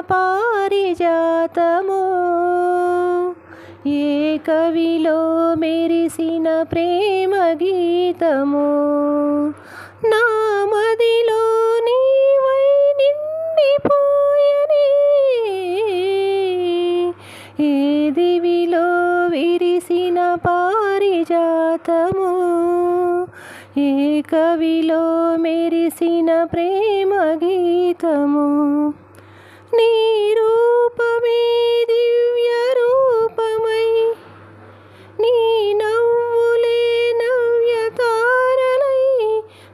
పారిజాతము, ఏ కవిలో మెరిసిన ప్రేమ గీతము, నా మదిలో నీవై నిండిపోయనే, ఏ దివిలో విరిసిన పారిజాతము, ఏ కవిలో మెరిసిన ప్రేమ గీతము. నీ రూపమే దివ్య రూపమై, నీ నవ్వులే నవ్య తారలై,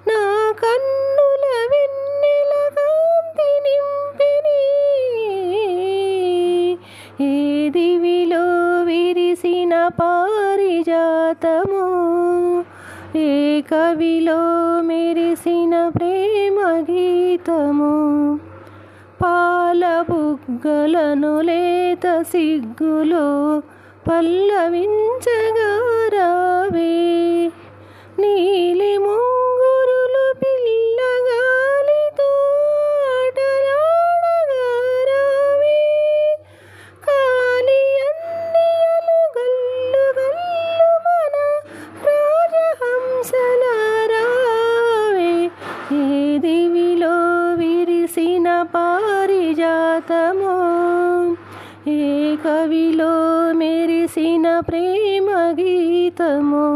నా కన్నుల వెన్నెల కాంతి నింపిని, ఏ దివిలో విరిసిన పారిజాతము, ఏ కవిలో మెరిసిన ప్రేమ గీతము. పాల బుగ్గలను లేత సిగ్గులో పల్లవించగా రావే, నీలి ముంగురులు పిల్లగాలితో ఆటలాడగా రావే, కాలి అందియలు గల్లు గల్లు మన రాజహంసల రావే, ఏ దివిలో విరిసిన పారిజాతము, ఏ కవిలో మెరిసిన ప్రేమ గీతము.